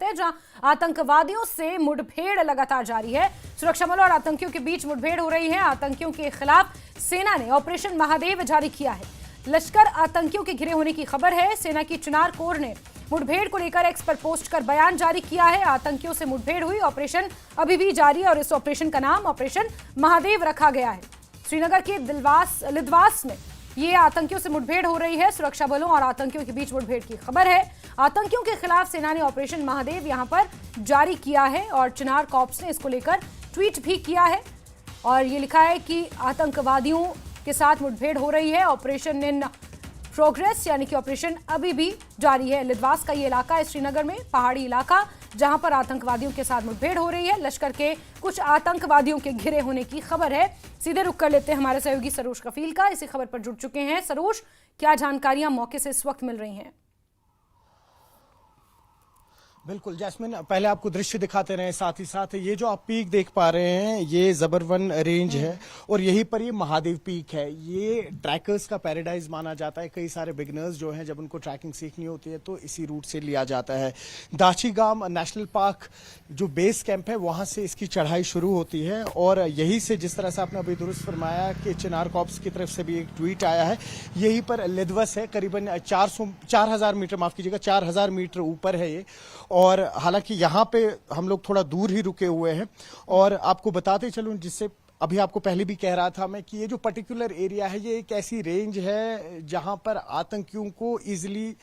करते हैं, जहां आतंकवादियों से मुठभेड़ लगातार जारी है। सुरक्षा बलों और आतंकियों के बीच मुठभेड़ हो रही है। आतंकियों के खिलाफ सेना ने ऑपरेशन महादेव जारी किया है। लश्कर आतंकियों के घिरे होने की खबर है। सेना की चिनार कोर ने मुठभेड़ को लेकर एक्स पर पोस्ट कर बयान जारी किया है। आतंकियों से मुठभेड़ हुई, ऑपरेशन अभी भी जारी है और इस ऑपरेशन का नाम ऑपरेशन महादेव रखा गया है। श्रीनगर के लिदवास में ये आतंकियों से मुठभेड़ हो रही है। सुरक्षा बलों और आतंकियों के बीच मुठभेड़ की खबर है। आतंकियों के खिलाफ सेना ने ऑपरेशन महादेव यहां पर जारी किया है और चिनार कॉर्प्स ने इसको लेकर ट्वीट भी किया है और ये लिखा है कि आतंकवादियों के साथ मुठभेड़ हो रही है। ऑपरेशन इन प्रोग्रेस यानी कि ऑपरेशन अभी भी जारी है। लिदवास का ये इलाका है श्रीनगर में, पहाड़ी इलाका जहां पर आतंकवादियों के साथ मुठभेड़ हो रही है। लश्कर के कुछ आतंकवादियों के घिरे होने की खबर है। सीधे रुख कर लेते हैं हमारे सहयोगी सरोज कफील का, इसी खबर पर जुड़ चुके हैं। सरोज, क्या जानकारियां मौके से इस वक्त मिल रही हैं? बिल्कुल जैस्मिन, पहले आपको दृश्य दिखाते रहे, साथ ही साथ ये जो आप पीक देख पा रहे हैं ये जबरवन रेंज है और यहीं पर ये महादेव पीक है। ये ट्रैकर्स का पैराडाइज माना जाता है। कई सारे बिगनर्स जो हैं जब उनको ट्रैकिंग सीखनी होती है तो इसी रूट से लिया जाता है। दाचीगाम नेशनल पार्क जो बेस कैंप है वहां से इसकी चढ़ाई शुरू होती है और यही से, जिस तरह से आपने अभी दुरुस्त फरमाया कि चिनार कॉर्प्स की तरफ से भी एक ट्वीट आया है, यहीं पर लिदवस है, करीबन 4000 मीटर, माफ कीजिएगा 4000 मीटर ऊपर है ये। और हालांकि यहाँ पे हम लोग थोड़ा दूर ही रुके हुए हैं और आपको बताते चलूं, जिससे अभी आपको पहले भी कह रहा था मैं कि ये जो पर्टिकुलर एरिया है ये एक ऐसी रेंज है जहां पर आतंकियों को इजिली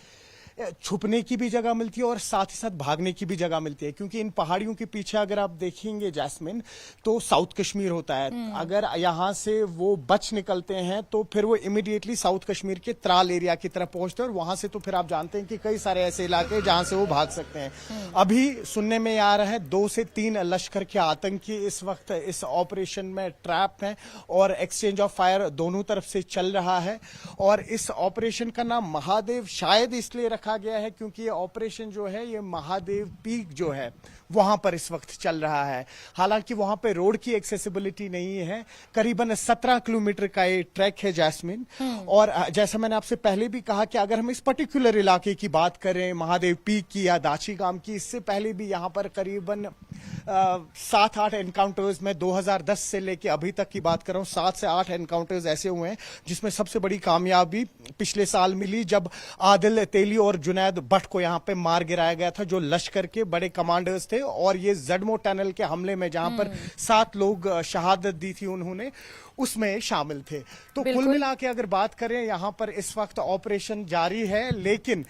छुपने की भी जगह मिलती है और साथ ही साथ भागने की भी जगह मिलती है, क्योंकि इन पहाड़ियों के पीछे अगर आप देखेंगे जैस्मिन तो साउथ कश्मीर होता है। अगर यहां से वो बच निकलते हैं तो फिर वो इमीडिएटली साउथ कश्मीर के त्राल एरिया की तरफ पहुंचते हैं और वहां से तो फिर आप जानते हैं कि कई सारे ऐसे इलाके जहां से वो भाग सकते हैं। अभी सुनने में आ रहा है 2 से 3 लश्कर के आतंकी इस वक्त इस ऑपरेशन में ट्रैप हैं और एक्सचेंज ऑफ फायर दोनों तरफ से चल रहा है। और इस ऑपरेशन का नाम महादेव शायद इसलिए रखा गया है क्योंकि ये ऑपरेशन जो है ये महादेव पीक जो है वहां पर इस वक्त चल रहा है। हालांकि वहां पे रोड की एक्सेसिबिलिटी नहीं है। करीबन 17 किलोमीटर का ये ट्रैक है जैस्मिन। और जैसा मैंने आपसे पहले भी कहा कि अगर हम इस पर्टिकुलर इलाके की बात करें, महादेव पीक की या दाचीगाम की, इससे पहले भी यहां पर करीबन 7-8 एनकाउंटर्स में 2010 से लेके अभी तक की बात कर रहा हूं, 7 से 8 एनकाउंटर्स ऐसे हुए हैं जिसमें सबसे बड़ी कामयाबी पिछले साल मिली जब आदिल तेली और जुनैद भट्ट को यहां पे मार गिराया गया था, जो लश्कर के बड़े कमांडर्स थे। और ये जडमो टनल के हमले में जहां पर 7 लोग शहादत दी थी उन्होंने, उसमें शामिल थे। तो कुल मिला के अगर बात करें यहाँ पर इस वक्त ऑपरेशन जारी है, लेकिन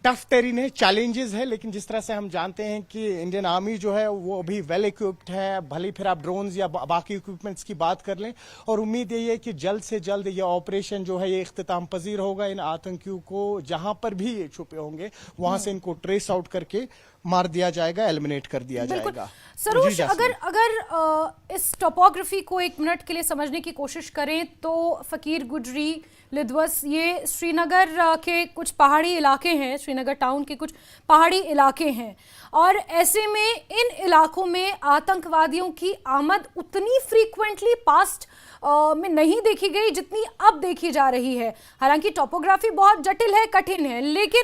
टफ टेरिन है, चैलेंजेस है, लेकिन जिस तरह से हम जानते हैं कि इंडियन आर्मी जो है वो अभी वेल इक्विप्ड है, भले फिर आप ड्रोन्स या बाकी इक्विपमेंट्स की बात कर लें। और उम्मीद यही है कि जल्द से जल्द ये ऑपरेशन जो है ये इख्तिताम पजीर होगा। इन आतंकियों को जहां पर भी ये छुपे होंगे वहां से इनको ट्रेस आउट करके मार दिया जाएगा, एलिमिनेट कर दिया जाएगा। सरोज, अगर इस टोपोग्राफी को 1 मिनट के लिए समझने की कोशिश करें तो फकीर गुजरी, लिदवस, ये श्रीनगर के कुछ पहाड़ी इलाके हैं, श्रीनगर टाउन के कुछ पहाड़ी इलाके हैं और ऐसे में इन इलाकों में आतंकवादियों की आमद उतनी फ्रीक्वेंटली पास्ट में नहीं देखी गई जितनी अब देखी जा रही है। हालांकि टोपोग्राफी बहुत जटिल है, कठिन है, लेकिन